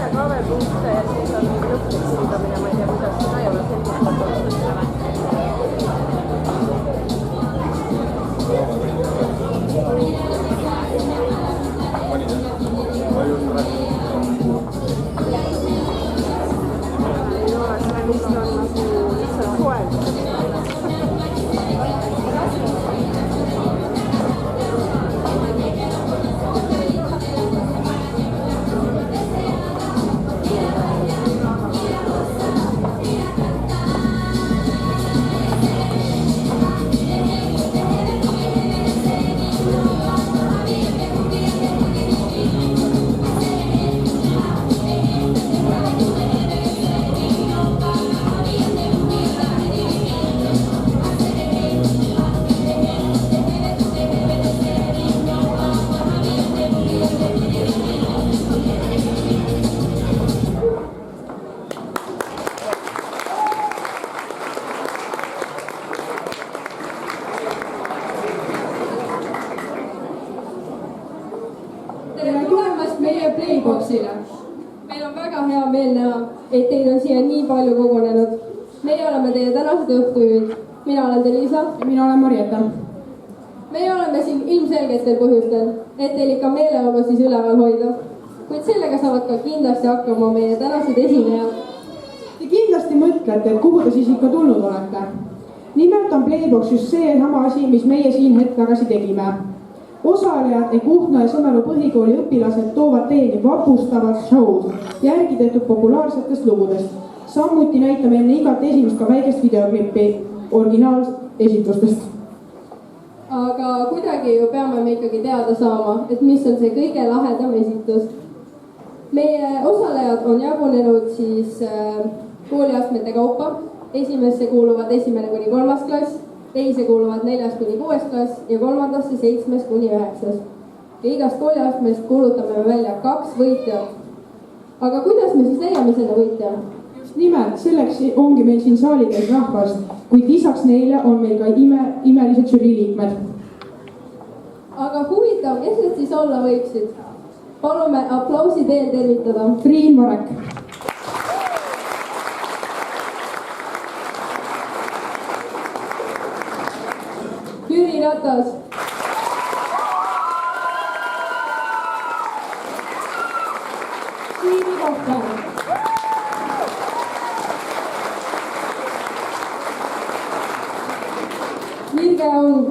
KV-punkte ja siis on lõpuks hindamine, ma ei tea, kuidas seda ei ole selgitatud. Vist on nagu lihtsalt koel. Meil on väga hea meel näha, et teid on siia nii palju kogunenud. Meie oleme teie tänased õhtujuhid. Mina olen Delisa. Ja mina olen Marietta. Meie oleme siin ilmselgetel põhjustel, et teil ikka meeleolu siis üleval hoida. Kuid sellega saavad ka kindlasti hakkama meie tänased esinejad. Te kindlasti mõtlete, et kuhu te siis ikka tulnud olete. Nimelt on Playbox just see sama asi, mis meie siin hetk tagasi tegime. Osalejad Kuhna ja Sõmeru põhikooli õpilased toovad teieni vapustavad showd, järgi tehtud populaarsetest lugudest. Sammuti näitame enne igat esimest ka väikest videoklippi originaalesitustest. Aga kuidagi ju peame me ikkagi teada saama, et mis on see kõige lahedam esitus. Meie osalejad on jagunenud siis kooliastmete kaupa. Esimesse kuuluvad 1.–3. klass. Teise kuuluvad 4.–6. klass ja kolmandasse 7.–9. Ja igast kooliastmest kuulutame välja 2 võitjat. Aga kuidas me siis leiame selle võitja? Just nimelt, selleks ongi meil siin saalitäis rahvast, kuid lisaks neile on meil ka imelised žürii liikmed. Aga huvitav, kes need siis olla võiksid? Palume aplausi teel tervitada. Triin Marek. Jüri Ratas. Siiri Kohta. Virge Aung.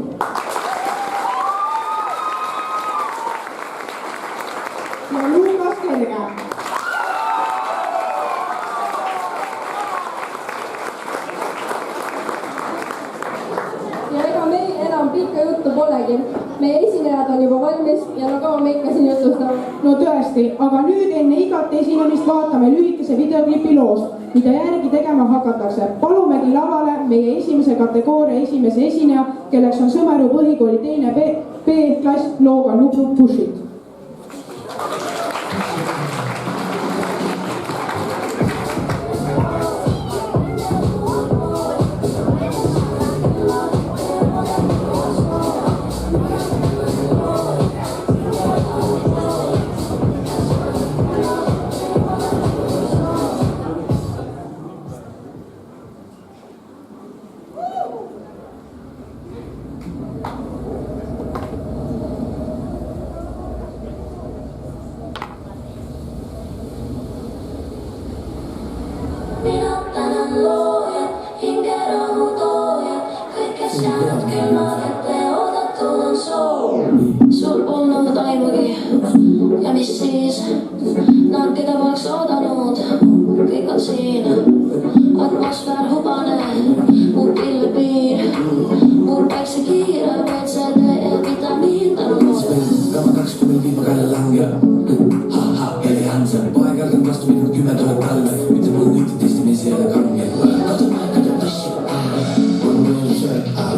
Ja Lukas Kerge. Ja ega meil enam pikka juttu polegi. Meie esinejad on juba valmis ja no kaua me ikka siin jutustab. No tõesti, aga nüüd enne igat esinemist vaatame lühikese videoklipi loost, mida järgi tegema hakatakse. Palumegi lavale meie esimese kategooria esimese esineja, kelleks on Sõmeru põhikooli 2. B-klass looga Nupu Pushit. Sul polnud aimugi ja mis siis, nad keda poleks oodanud, kõik on siin, atmosfäär hubane, mu pilvepiir, mul päikse kiire, WCD ja vitamiin tänu. Kama 20 viiva kalle lange, ha-ha, Heli Hansen, poeg on vastu minnud 10 000 talle, mitte muu võiti testimisi jälle kange. Katud aegade tassi, on veel see au.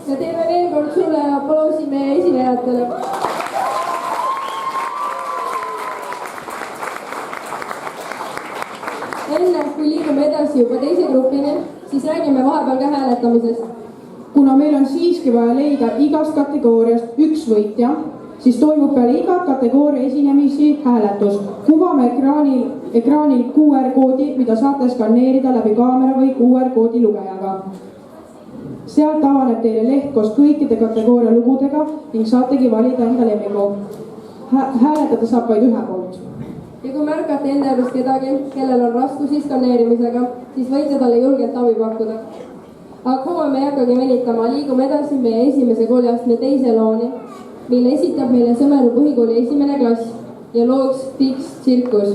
Ja teeme veel kord sulle aplausi meie esinejatele. Enne kui liigume edasi juba teise grupini, siis räägime vahepeal ka hääletamisest. Kuna meil on siiski vaja leida igast kategooriast üks võitja, siis toimub peale iga kategooria esinemisi hääletus. Kuvame ekraanil QR-koodi, mida saate skaneerida läbi kaamera või QR-koodi lugejaga. Sealt avaneb teile leht koos kõikide kategooria lugudega ning saategi valida enda lemmiku. Hääletada saab vaid ühe poolt. Ja kui märkate enda juures kedagi, kellel on raskusi skaneerimisega, siis võite talle julgelt abi pakkuda. Aga kaua me ei hakkagi venitama, liigume edasi meie esimese kooliastme teise looni, mille esitab meile Sõmeru põhikooli esimene klass ja looks Fiks tsirkus.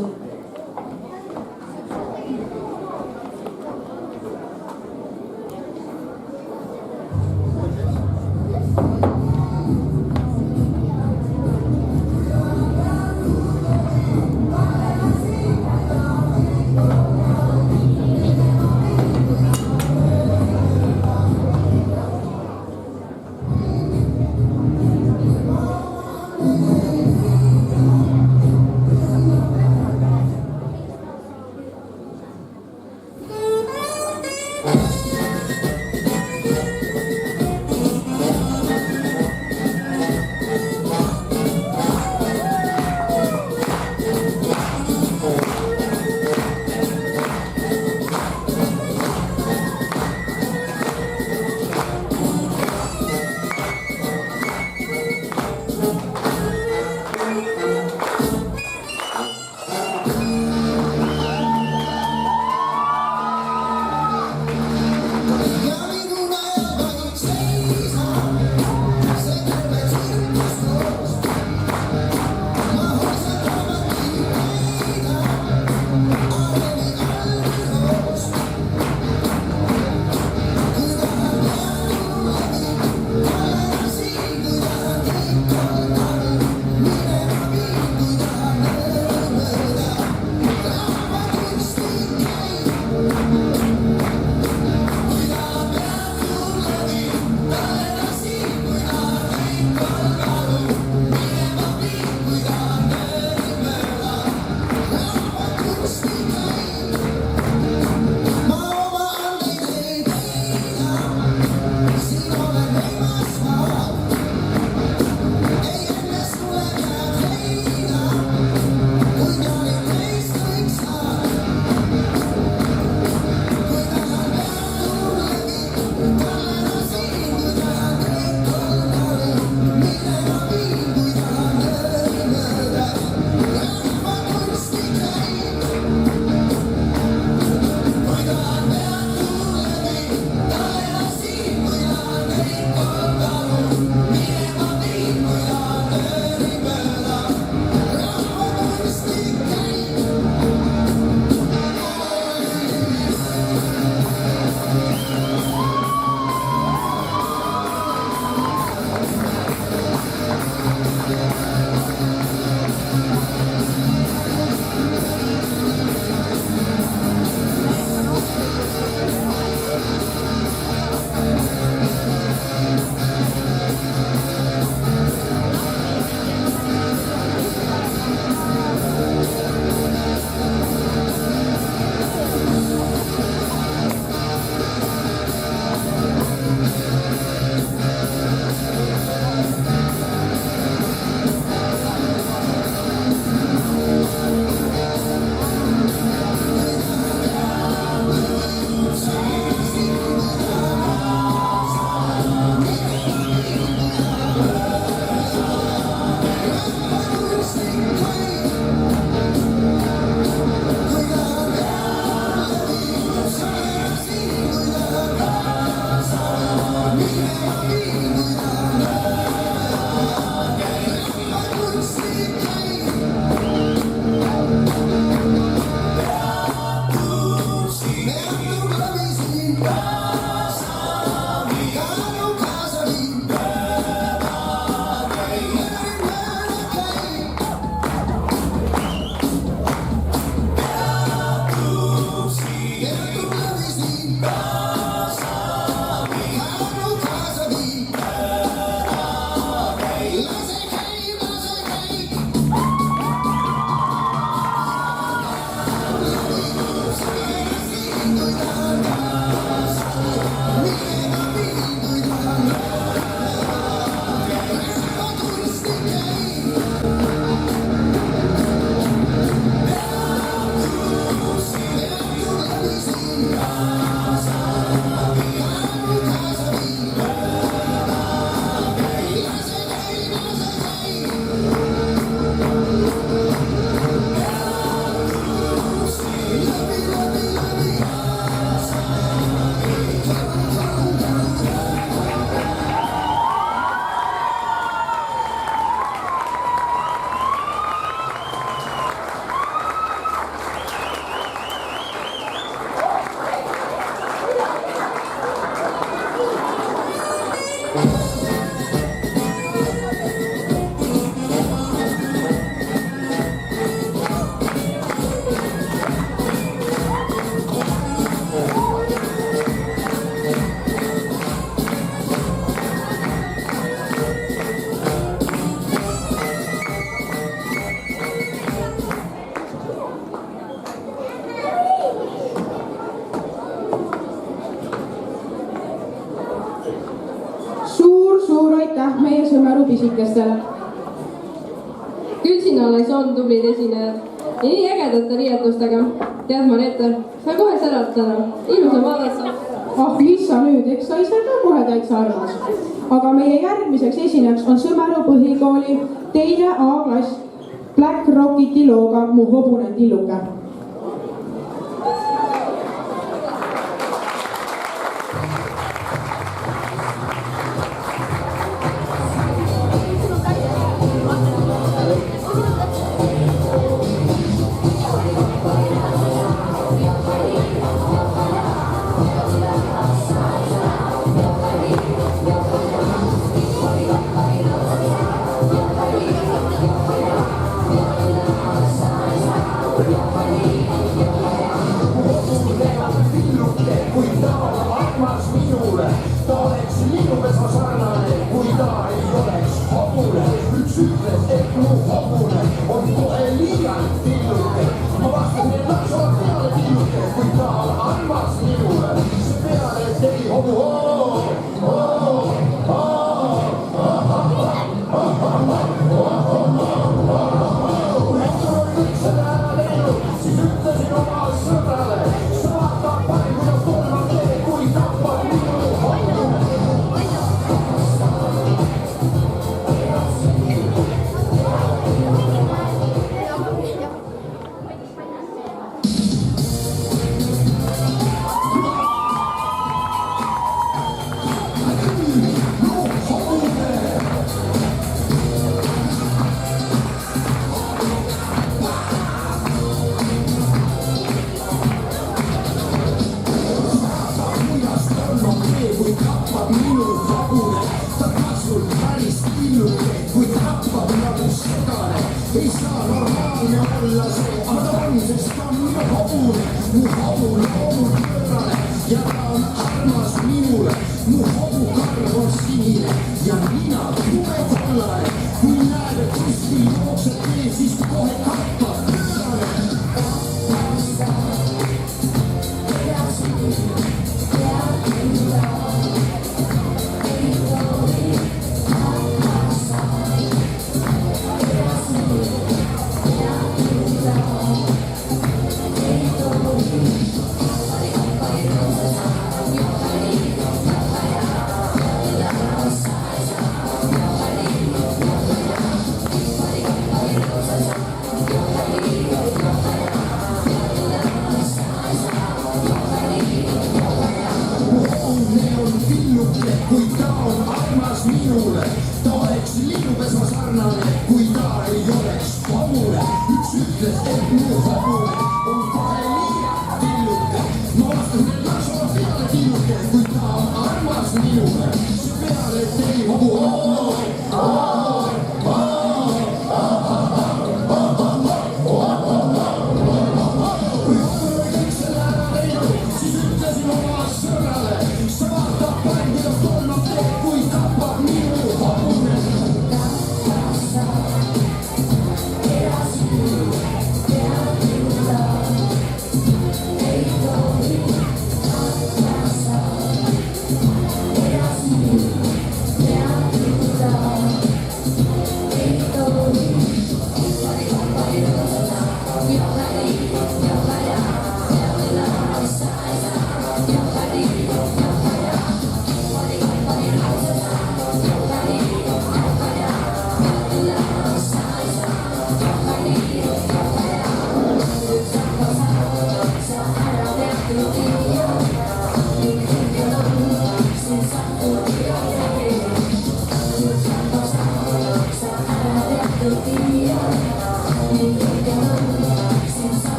suur aitäh meie sõmeru pisikestele. Küll sina oleks on tublid esinejad ja nii ägedate riietustega. Tead, Marette, sa kohe särad täna. Ilus on vaadata. Ah, mis sa nüüd, eks sa ise ka kohe täitsa armas. Aga meie järgmiseks esinejaks on Sõmeru põhikooli 2. A-klass Black Rocketi looga Mu hobune tilluke.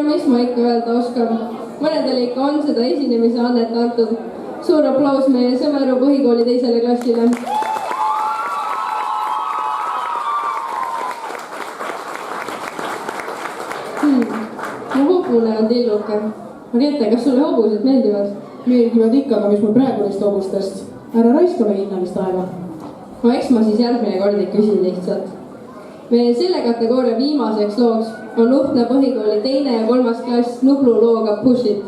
no mis ma ikka öelda oskan. Mõnedele ikka on seda esinemise annet antud. Suur aplaus meie Sõmeru põhikooli teisele klassile. Mu hobune on tilluke. Marjete, kas sulle hobused meeldivad? Meeldivad ikka, aga mis mul praegu neist hobustest? Ära raiska meie hinnalist aega. No eks ma siis järgmine kord ei küsi lihtsalt. Meie selle kategooria viimaseks looks on Nuhtna põhikooli 2. ja 3. klass Nublu looga Push It.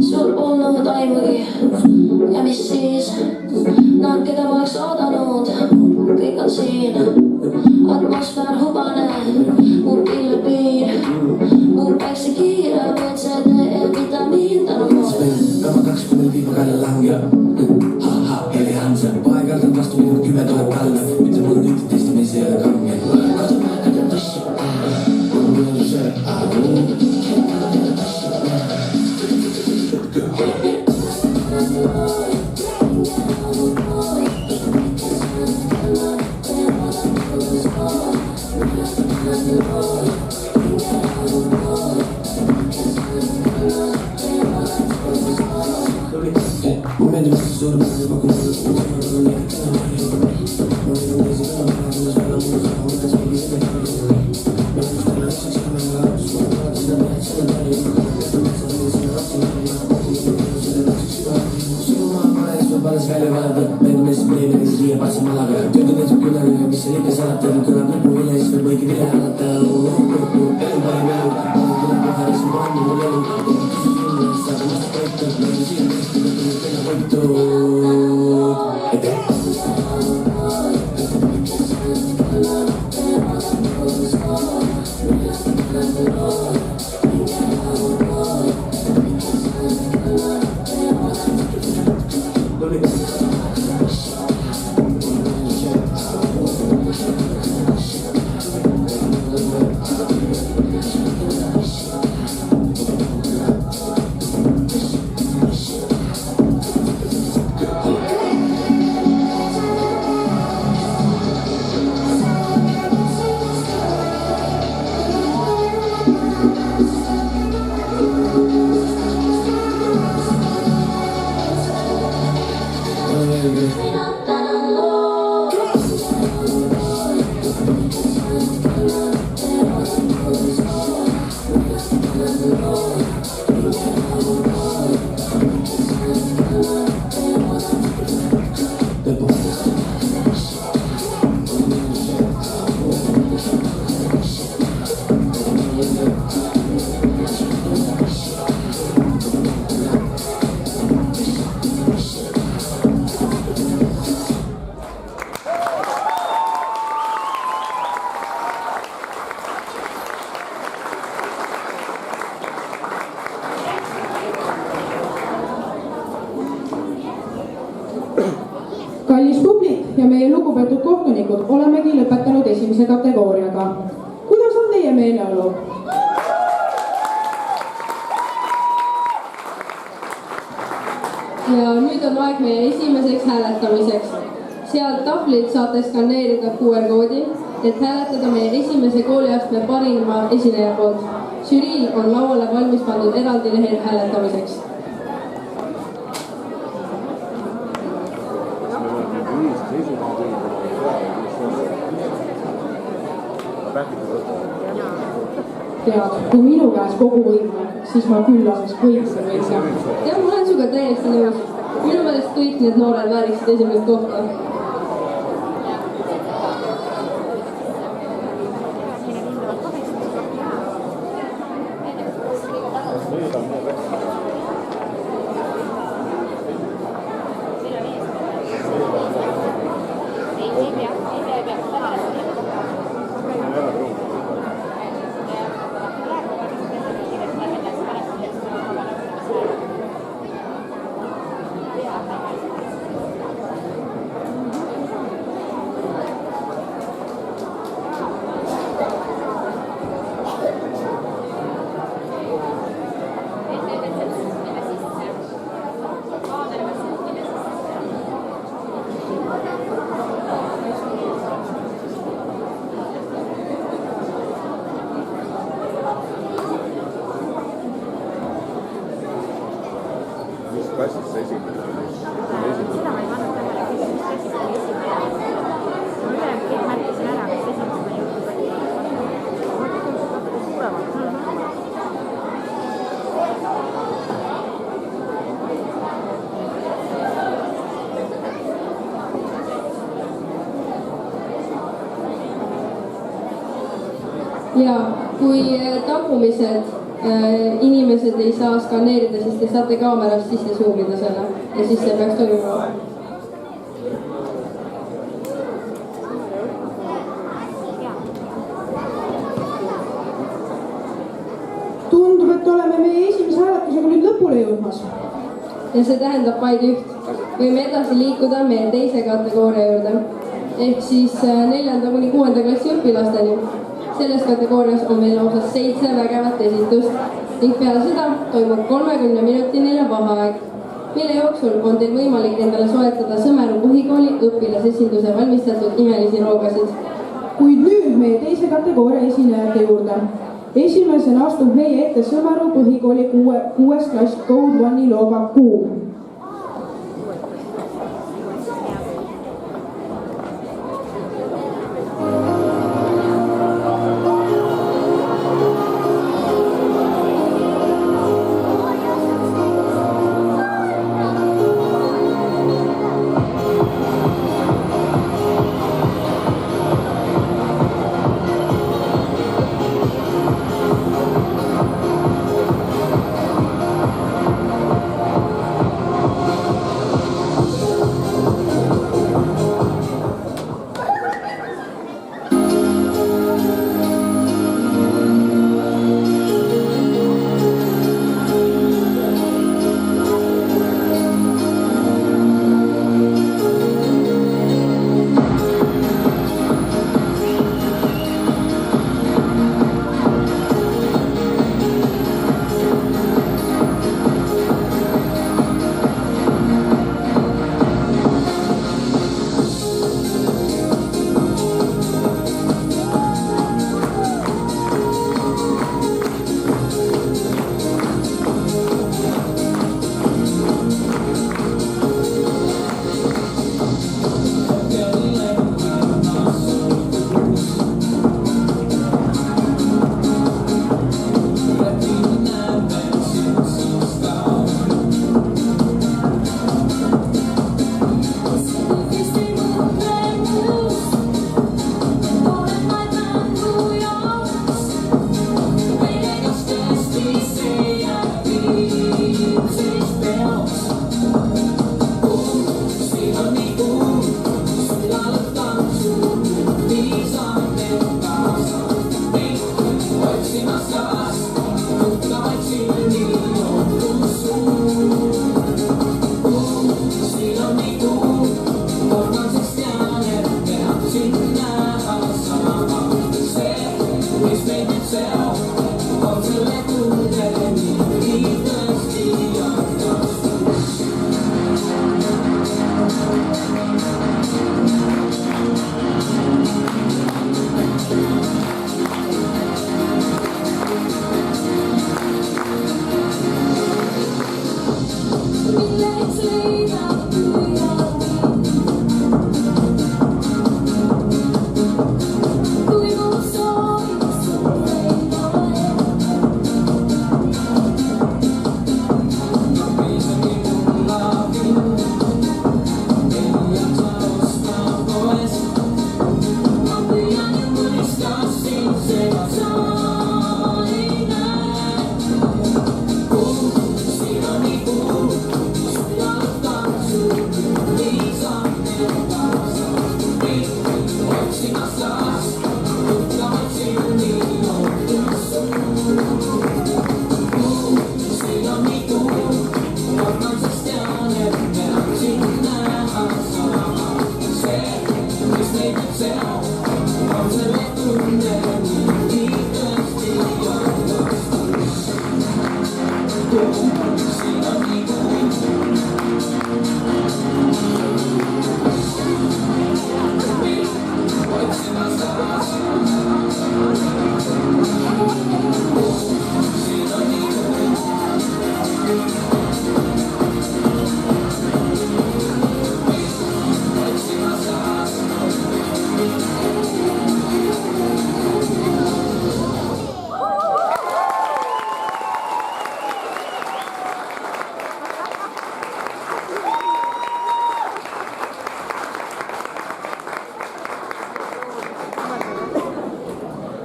Sul polnud aimugi ja mis siis, nad keda poleks oodanud, kõik on siin. Atmosfäär hubane, mu pilvepiir, mu päikse kiire, WCD ja vitamiin tänu moodi. Kama 20 viiva kalle langea. Ha-ha, Heli Hansen, paikaldad vastu minut 10 000 kalle. Mitte mul nüüd testimisi ei ole kange. Kato tassi, on mul see kallis publik ja meie lugupeetud kohtunikud, olemegi lõpetanud esimese kategooriaga. Kuidas on teie meeleolu? Ja nüüd on aeg meie esimeseks hääletamiseks. Sealt tahvlilt saate skaneerida QR-koodi, et hääletada meie esimese kooliastme parima esineja poolt. Žüriil on lauale valmis pandud eraldi lehel hääletamiseks. Tead, kui minu käes kogu võim on, siis ma küll laseks kõik see võitsa. Ja ma olen suga täiesti nõus. Minu meelest kõik need noored vääriksid esimest kohta. klassis sa esimene? Seda ma ei pannud tähele, kes klassis oli esimene. Ma ülejäänud kõik märkisin ära, kes esimesena juhtub äkki. Ma tegelikult suuremalt. ja kui tagumised inimesed ei saa skaneerida, siis te saate kaamerast sisse suumida selle ja siis see peaks toimuma. Tundub, et oleme meie esimese hääletusega nüüd lõpule jõudmas. Ja see tähendab vaid üht. Võime edasi liikuda meie teise kategooria juurde. Ehk siis 4.–6. klassi õpilasteni. Selles kategoorias on meil lausa 7 vägevat esitust ning peale seda toimub 30-minutiline vaheaeg, mille jooksul on teil võimalik endale soetada Sõmeru põhikooli õpilasesinduse valmistatud imelisi roogasid. Kuid nüüd meie teise kategooria esinejate juurde. Esimesena astub meie ette Sõmeru põhikooli 6. klass Code 1-i looga Kuu. Kui mu sooviks on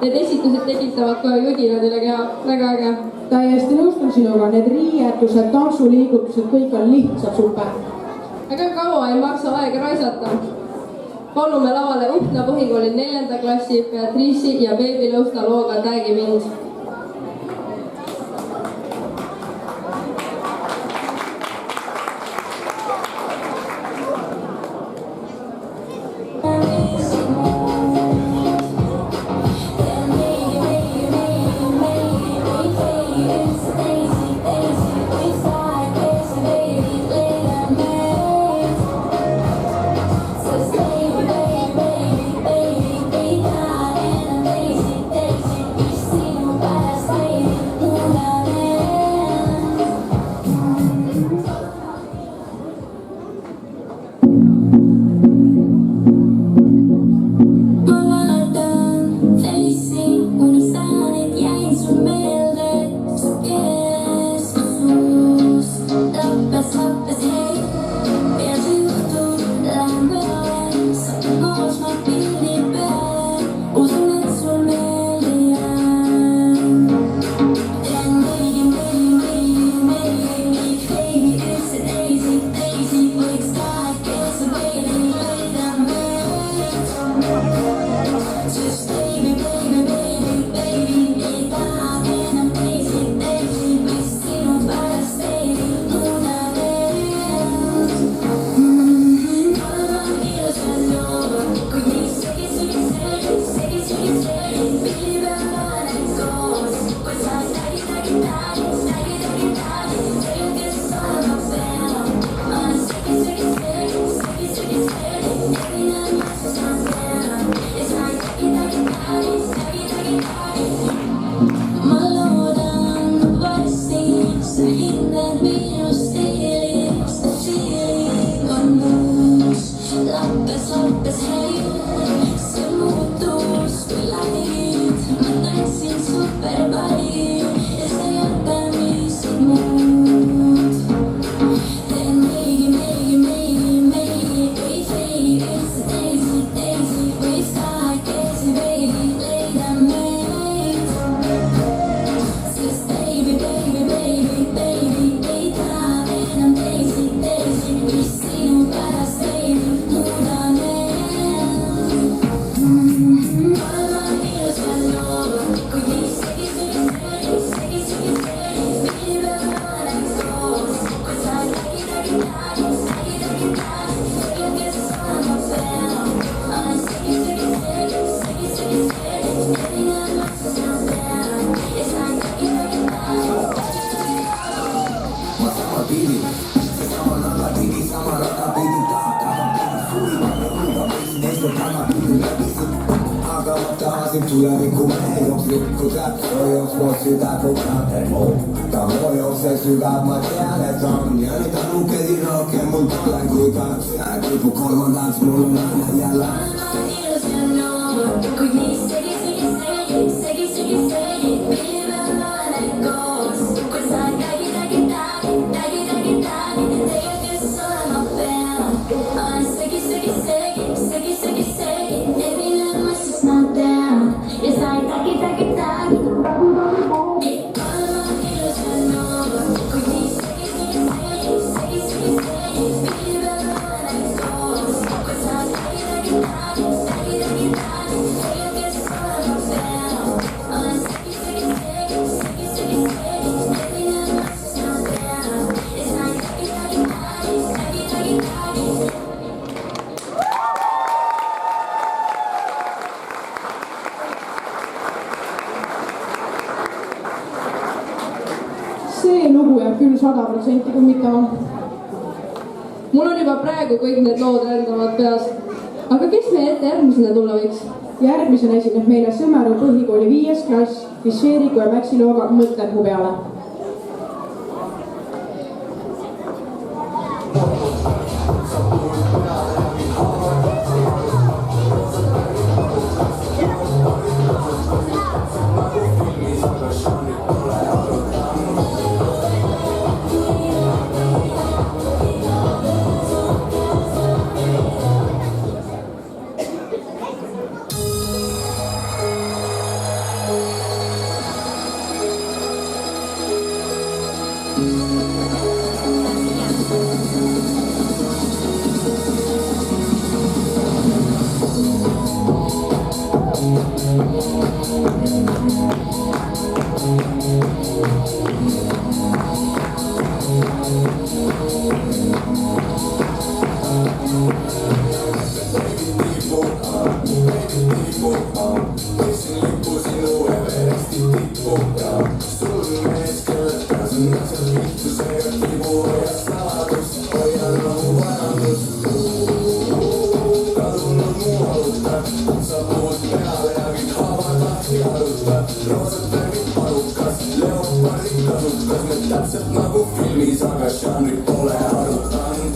Need esitused tekitavad kohe jõginad üle keha, väga äge. Täiesti nõustun sinuga, need riietused, tantsuliigutused, kõik on lihtsalt super. Aga kaua ei maksa aega raisata. Palume lavale Uhtna põhikooli 4. klassi Beatriisi ja Beebi Lõusna looga Täägi mind. See lugu jääb küll 100% kummitama. Mul on juba praegu kõik need lood rändavad peas. Aga kes meie ette järgmisena tulla võiks? Järgmisena esineb meile Sõmeru põhikooli 5. klass, mis Sheeriku ja Maxi looga Mõtled mu peale. Täpselt nagu filmis, aga žanrit pole arutanud.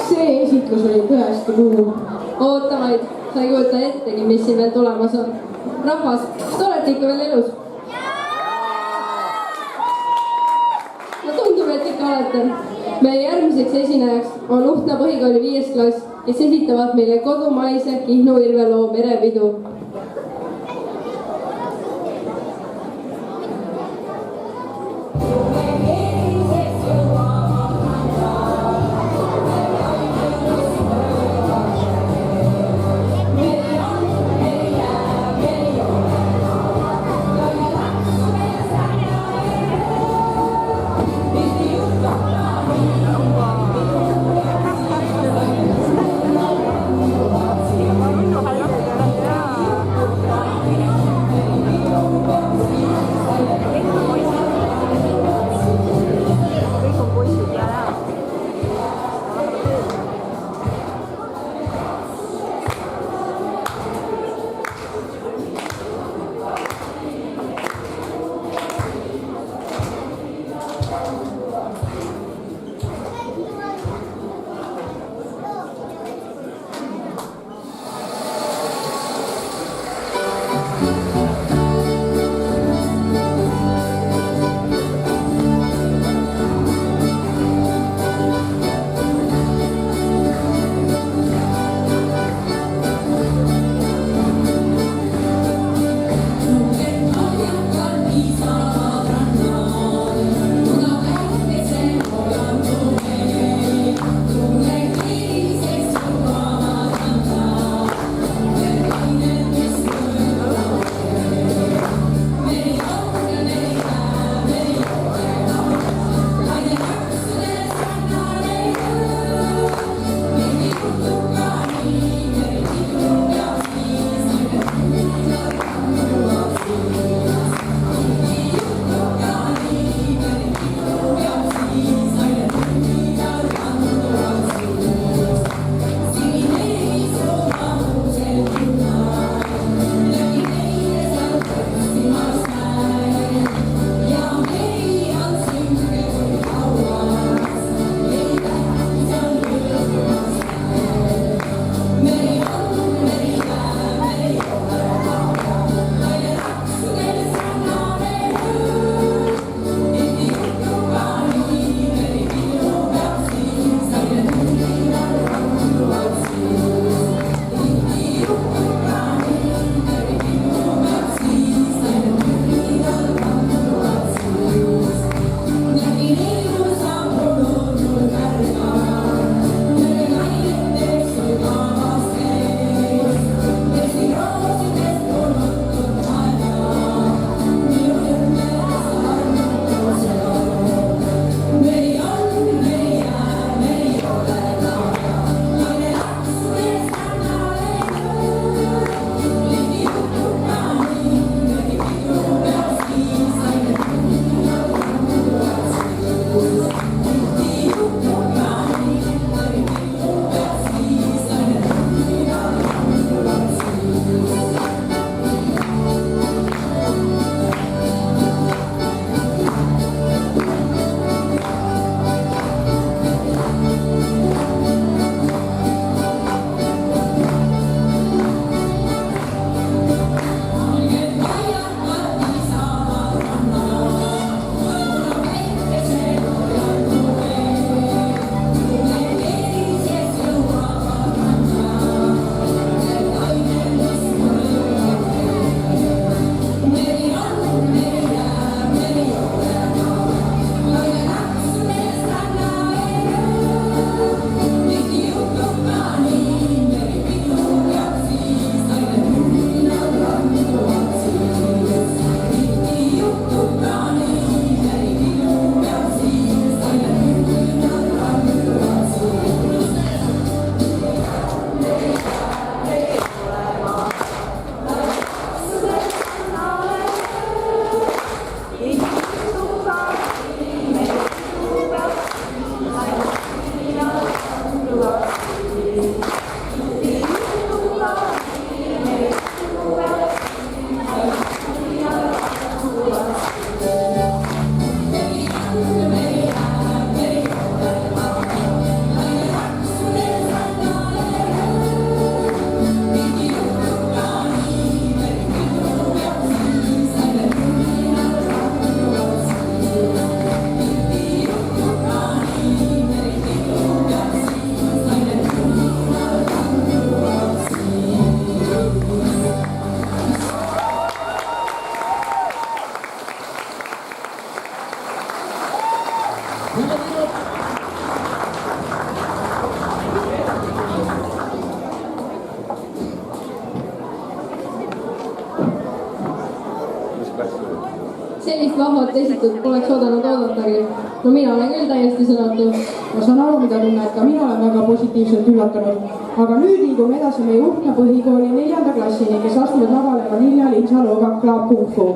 See esitlus oli tõesti kuum. oota vaid, sa ei kujuta ettegi, mis siin veel tulemas on. Rahvas, kas te olete ikka veel elus? No tundub, et ikka olete. Meie järgmiseks esinejaks on Uhtna põhikooli 5. klass, kes esitavad meile kodumaise Kihnu Irveloo Merepidu. Hallå, sellist vahvat esitust poleks oodanud oodatagi. No mina olen küll täiesti sõnatu. ma saan aru, mida tunned, ka mina olen väga positiivselt üllatunud. aga nüüd liigume edasi meie Uhtna põhikooli 4. klassini, kes astuvad lavale Vanilla Linsa looga Club Kung Fu.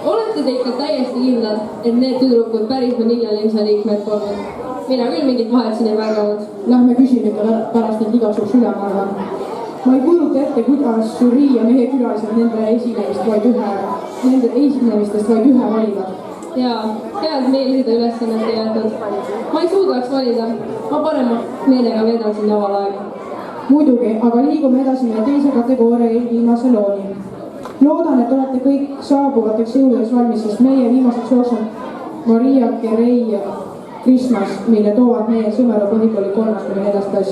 Olete te ikka täiesti kindlad, et need tüdrukud päris Vanilla Linsa liikmed polnud? Mina küll mingit vahet siin ei märganud. Lähme küsime ikka pärast neid igaks juhuks üle, ma arvan. Ma ei kujuta ette, kuidas žürii ja meie külalised nende esinemistest vaid ühe valivad. Jaa, head meil seda ülesannet ei jäetud. Ma ei suudaks valida. Ma parema meelega veedan siin laval aega. Muidugi, aga liigume edasi meie teise kategooria viimase looni. Loodan, et olete kõik saabuvateks jõuludeks valmis, sest meie viimaseks jooks on Maria Carey Christmas, mille toovad meie Sõmera põhikooli 3.–4. klass.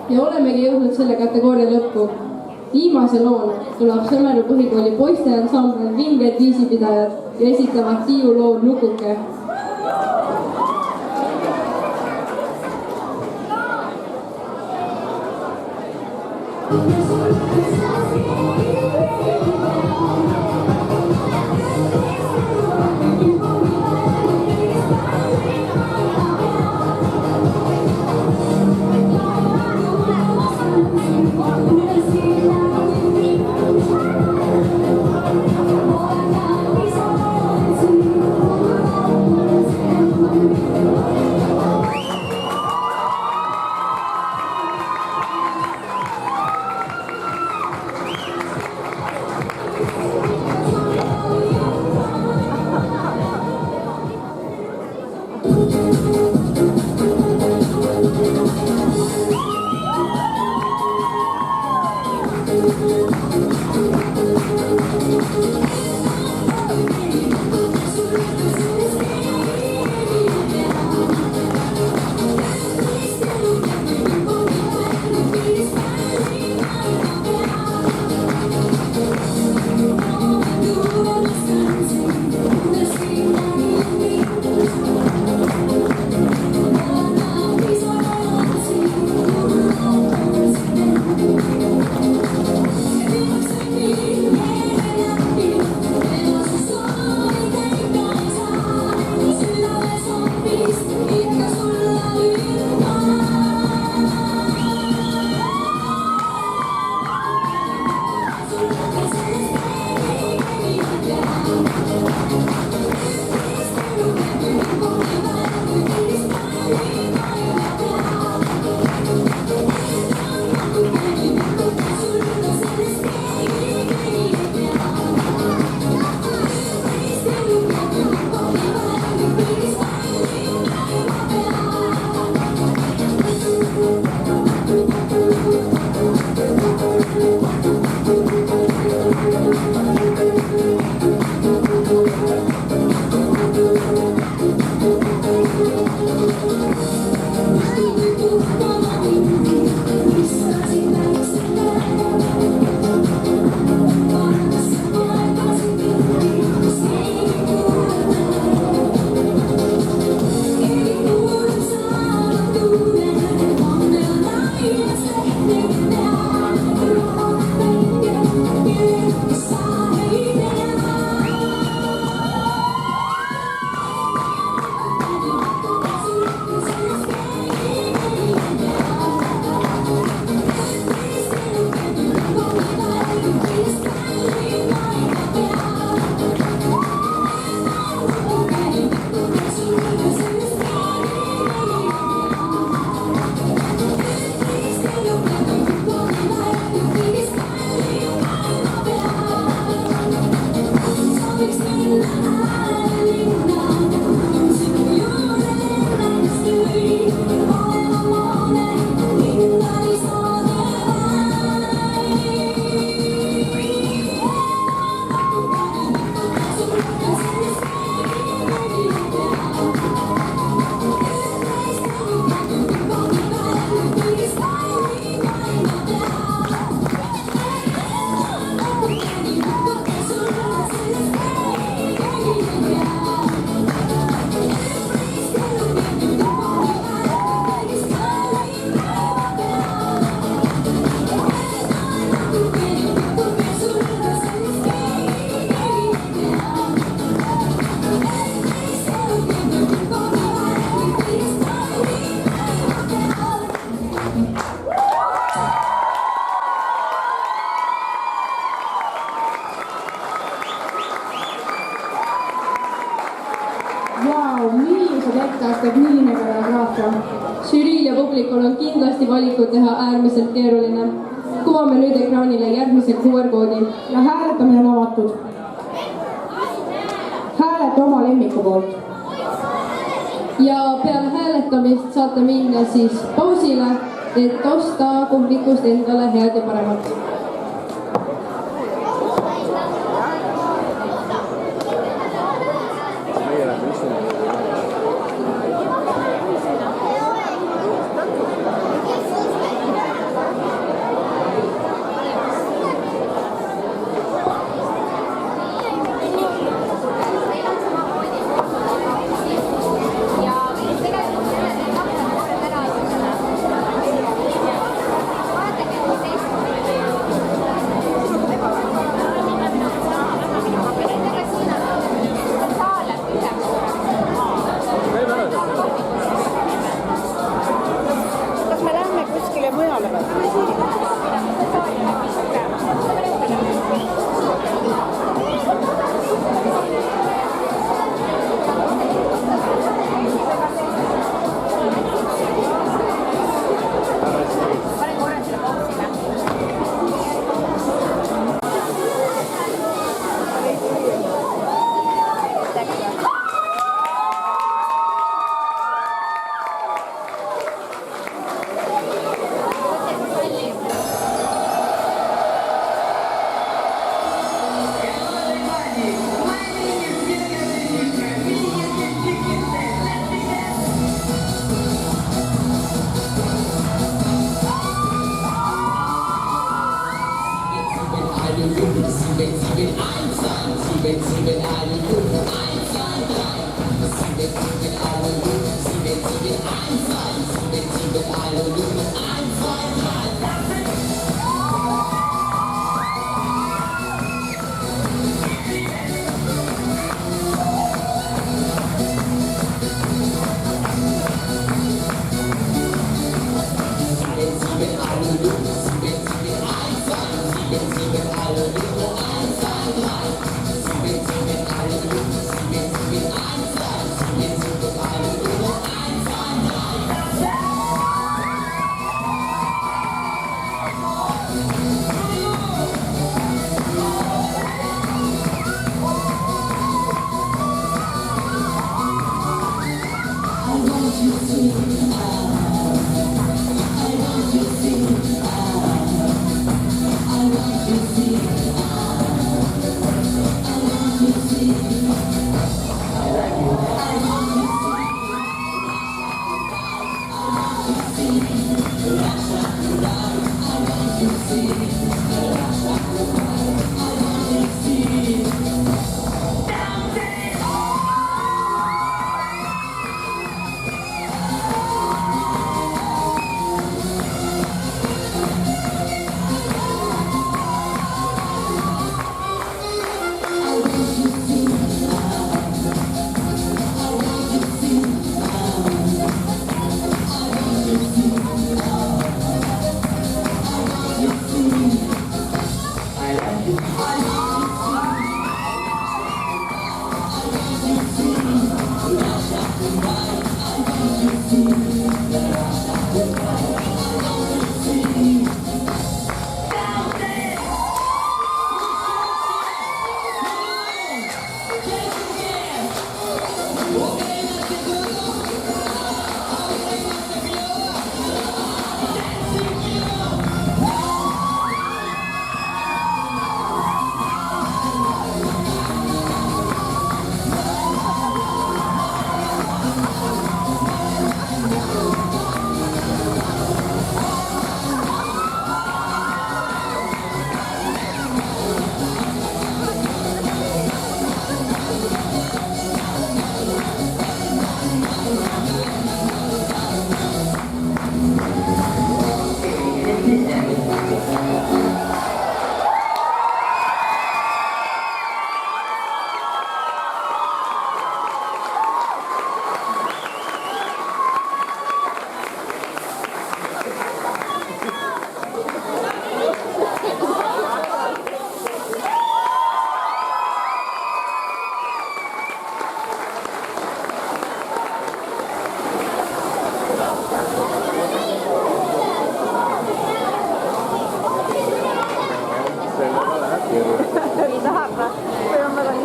ja olemegi jõudnud selle kategooria lõppu. Viimase loona tuleb Sõmeru põhikooli poisteansambel Vinged viisipidajad ja esitavad Tiiu loo Nukuke. Žüriil ja publikul on kindlasti valikut teha äärmiselt keeruline. Kuvame nüüd ekraanile järgmise QR-koodi. Ja hääletamine on avatud. Hääleta oma lemmiku poolt. Ja peale hääletamist saate minna siis pausile, et osta kohvikust endale head ja paremat.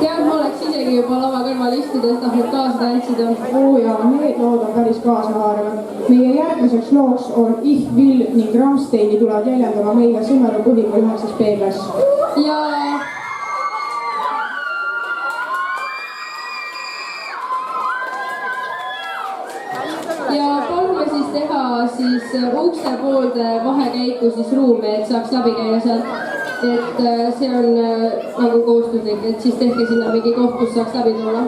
tead, ma oleks isegi juba lava kõrval istudes tahtnud kaasa tantsida. oo jaa, need lood on päris kaasahaaravad. meie järgmiseks looks on Ich Will ning Rammsteini tulevad jäljendama meile Sõmmeru põhikooli 9. B-klass. ja palume siis teha siis ukse poolde vahekäiku siis ruumi, et saaks läbi käia sealt. Et see on nagu kohustuslik, et siis tehke sinna mingi koht, kus saaks läbi tulla.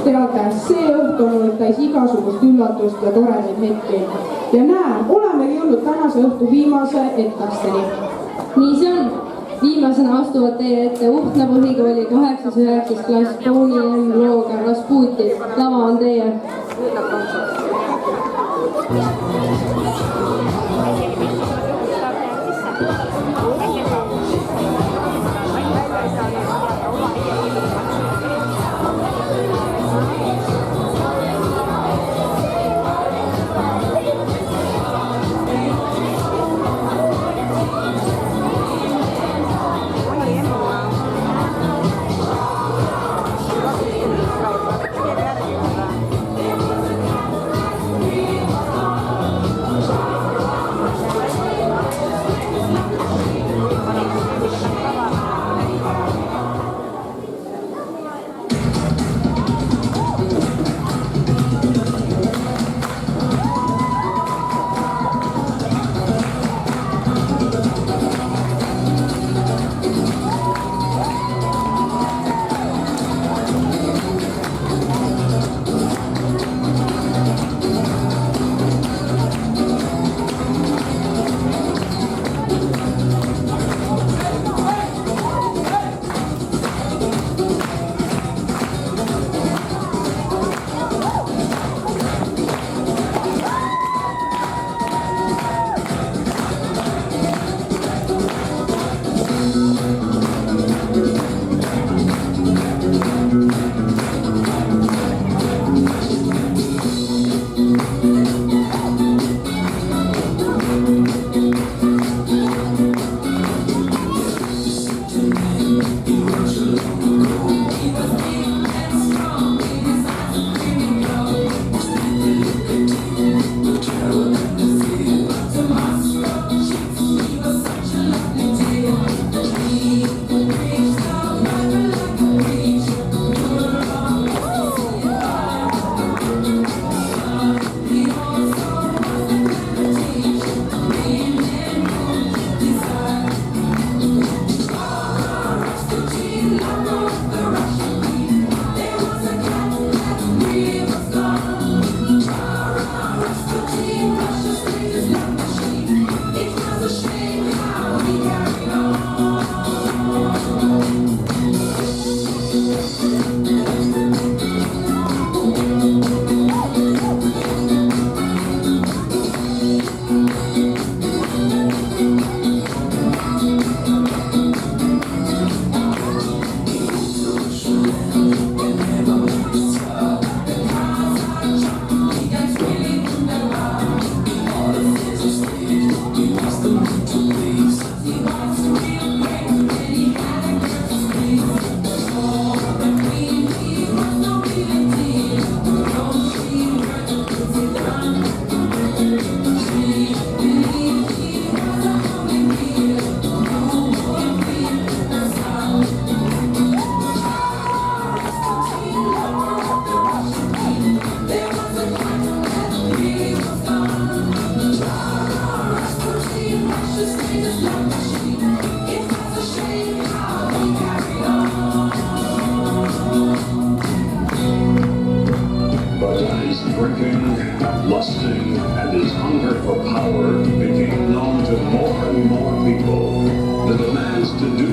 teate, see õhtu on olnud täis igasugust üllatust ja toredaid hetki. Ja näe, olemegi jõudnud tänase õhtu viimase etasteni. Nii see on. Viimasena astuvad teie ette Uhtna põhikooli 8.9. klass Tony M. looga Rasputin. Lava on teie.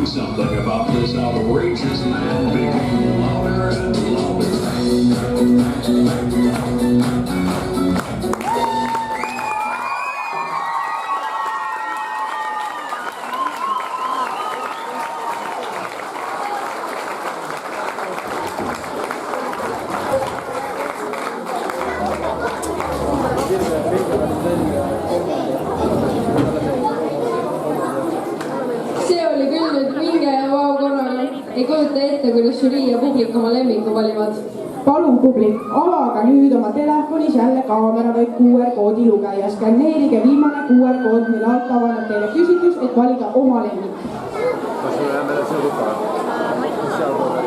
do something about this outrageous man became louder and louder. See oli küll nüüd vinge ja vau korraga. Ei kujuta ette, kuidas žürii ja publik oma lemmiku valivad. Palun publik, avage nüüd oma telefonis jälle kaamera või QR-koodi lugeja. Skanneerige viimane QR-kood, mille alt avaneb teile küsitlus, et valida oma lemmik. Kas me jääme see lupa? Mis seal poole?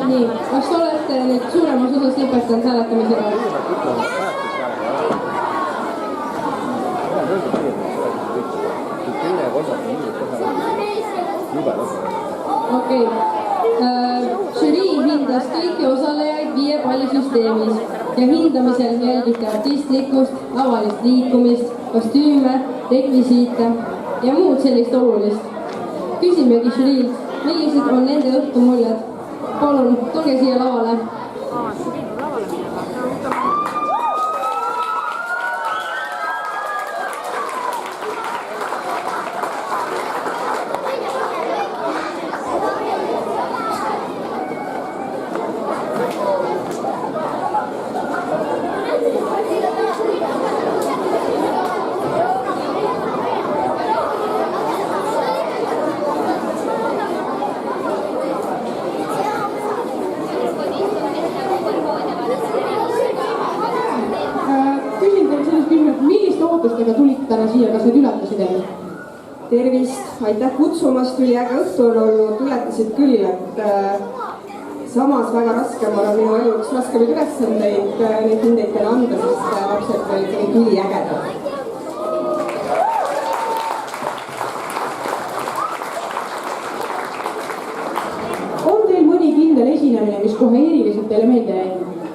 Nii, kas olete nüüd suuremas osas lõpetanud hääletamisega? Okei. Žürii hindas kõiki osalejaid 5 pallisüsteemis ja hindamisel jälgiti artistlikkust, avalist liikumist, kostüüme, rekvisiite ja muud sellist olulist. Küsimegi žüriilt, millised on nende õhtu muljed? Palun, tulge siia lavale. ootustega tulite täna siia, kas need ületasid end? Tervist, aitäh kutsumast, tuli äge õhtu on olnud, ületasid küll, et samas väga raske, ma olen minu elu üks raskemaid ülesandeid neid hindeid teile anda, sest lapsed olid tuli ägedad. On teil mõni kindel esinemine, mis kohe eriliselt teile meelde jäi?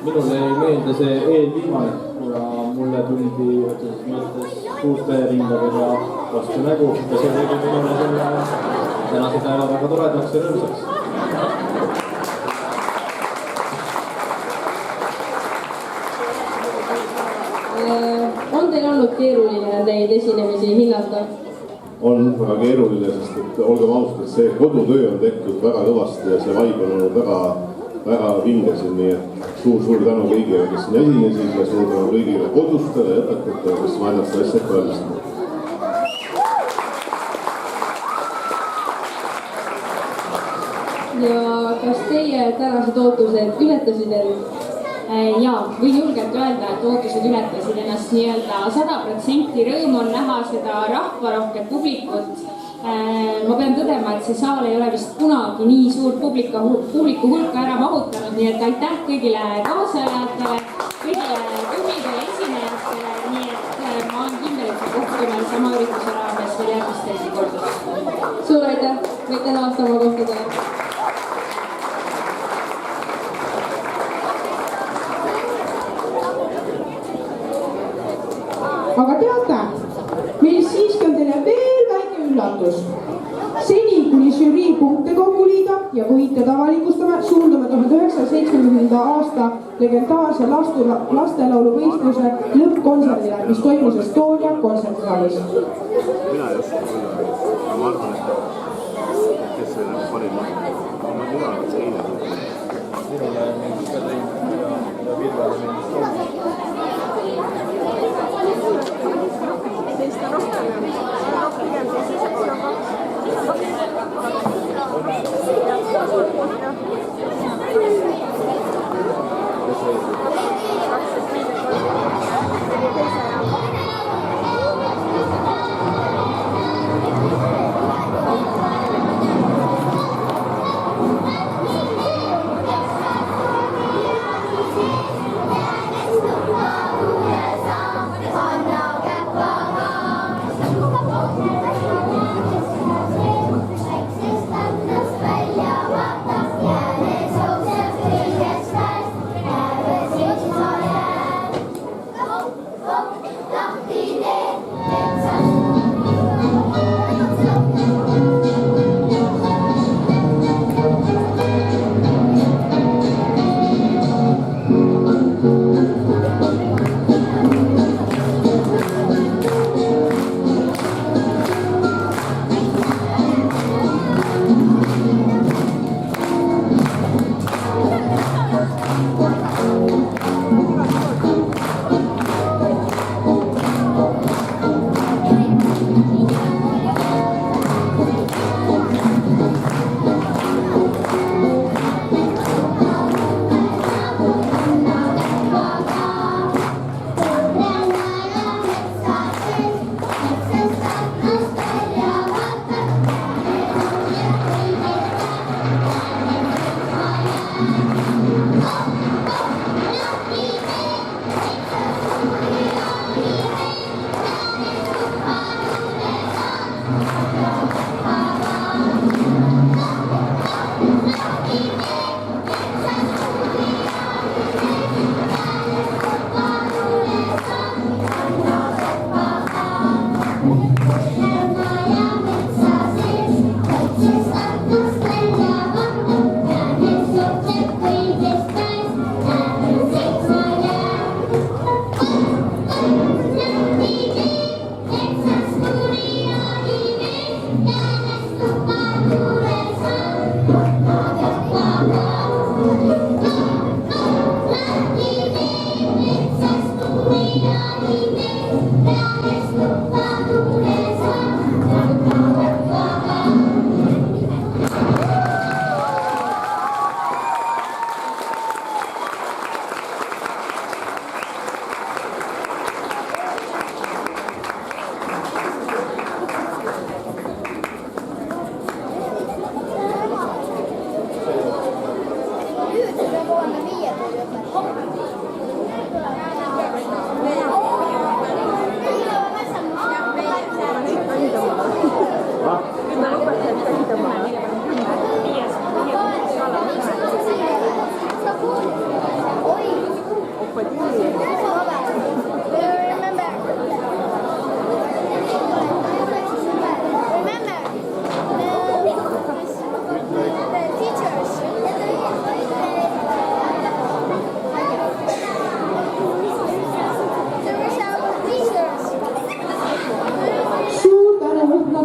Minule ei meelde see eelviimane, kuna mulle tuldi otseses mõttes suurte rindadega vastu nägu ja see tegi minule selle tänase päeva väga toredaks ja rõõmsaks. On teil olnud keeruline neid esinemisi hinnata? On väga keeruline, sest et olgem ausad, et see kodutöö on tehtud väga kõvasti ja see vibe on olnud väga väga vingesin, nii et suur tänu kõigile, kes siin esinesid ja suur tänu kõigile kodustele ja õpetajatele, kes ma ennast asja ette valmistanud. Ja kas teie tänased ootused ületasid end? Jaa, võin julgelt öelda, et ootused ületasid ennast nii-öelda 100%. Rõõm on näha seda rahvarohket publikut. Ma pean tõdema, et see saal ei ole vist kunagi nii suurt publiku hulka ära mahutanud, nii et aitäh kõigile kaasaajatele, kõigile tublidele esinejatele, nii et ma olen kindel, et me kohtume sama ürituse raames veel järgmistel kordadel. Suur aitäh, võite naasta oma kohtadele. Aga teate, meil siiski on teile veel väike üllatus. Seni, kuni žürii punkte kokku liidab ja võitjad avalikustame, suundume 1970. aasta legendaarse lastelauluvõistluse lõppkontserdile, mis toimus Estonia kontsertsaalis. Mina ei oska küll, ma arvan, et kes see parim on. Ma arvan, et see eile. Minule meeldis ka teine ja Virvale meeldis ka. Teist on rohkem pigem siis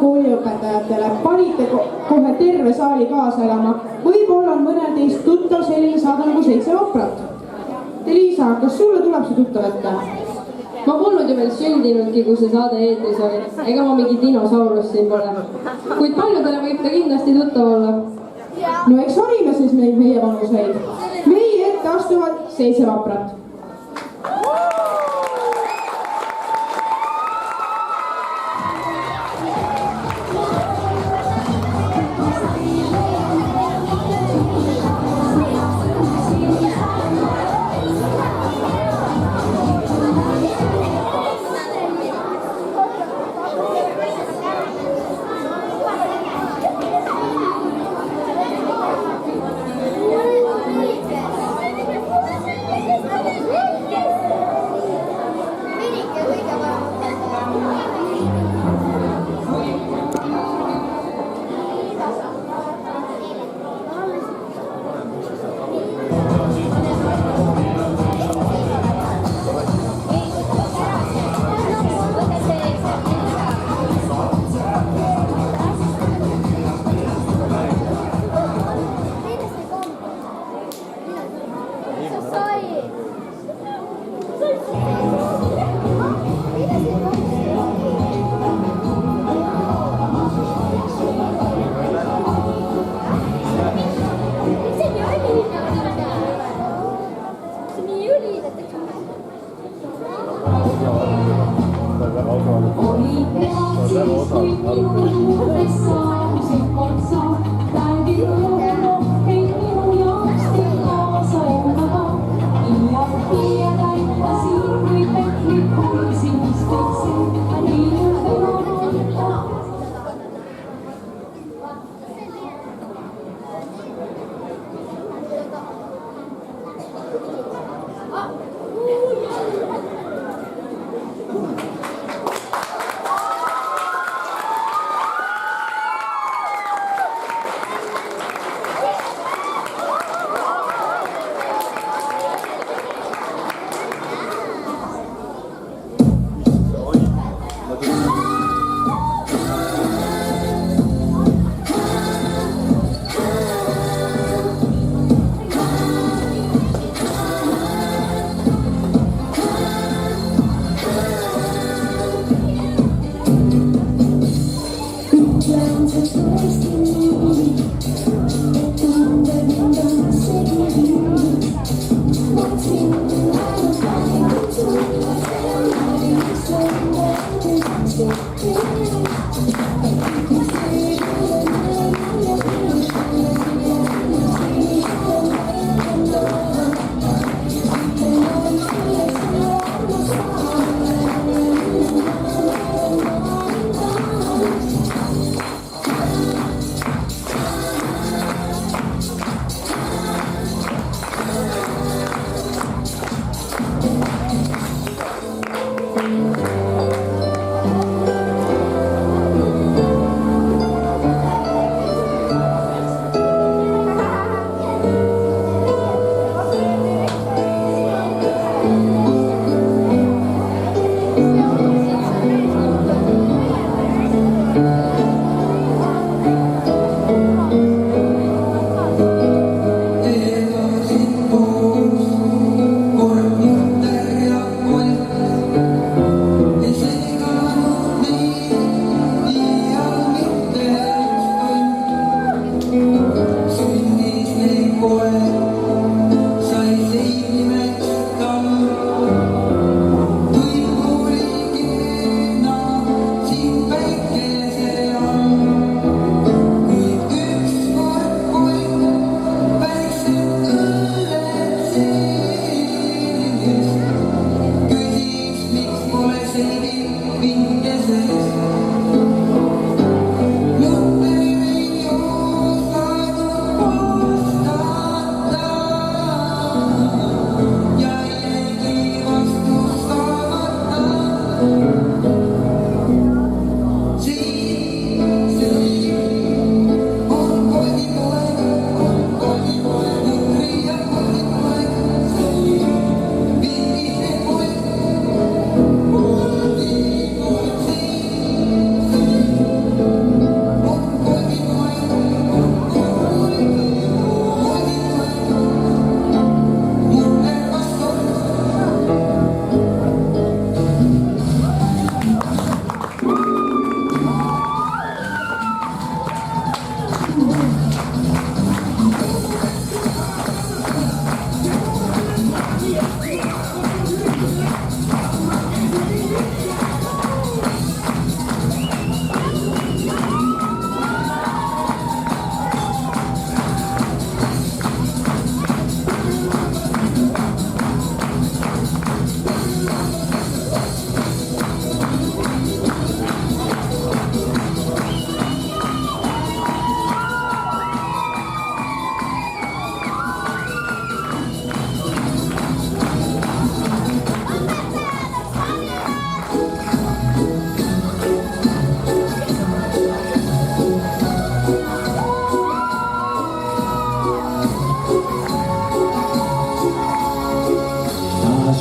kooliõpetajatele, panite kohe terve saali kaasa elama. Võib-olla on mõnel teist tuttav selline saada nagu 7 vaprat. Liisa, kas sulle tuleb see tuttav ette? ma polnud ju veel sündinudki, kui see saade eetris oli. Ega ma mingi dinosaurus siin pole. Kuid paljudele võib ta kindlasti tuttav olla. No eks valime siis neid meie vanuseid. Meie ette astuvad 7 vaprat.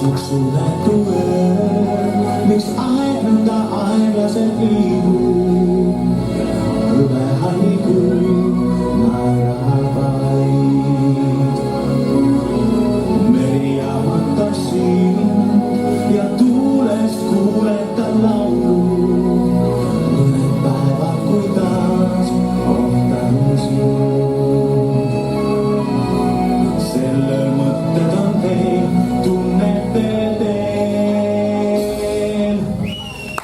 Siksi sulle tuen, miks aina aeglaselt liigub. Õve haiguu, naerab vaid. Meri jahmatab sind ja tuulest kuuletab laulu. Mõned päevad, kui taas ootan sind. Sellel mõtted on teil, tunnete teel.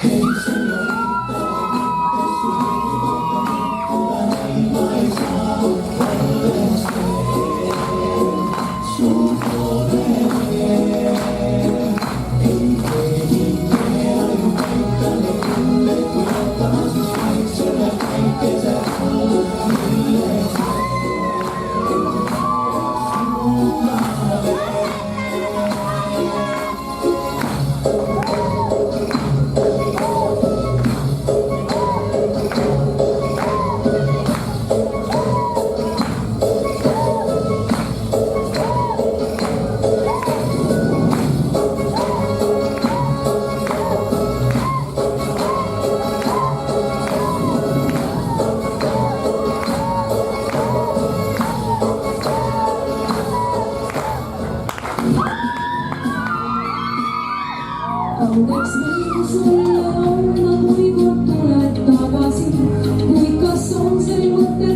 Hei, señorita, mõttes su liiva, kuda niima ei saa alles veel. Suur poole veel. Ei keegi tea ju paikale küll, et kui jätama siis vaiksele päikese all, milleks Kaugeks meil sulle on, kui kord tuled tagasi, kuid kas on sel mõte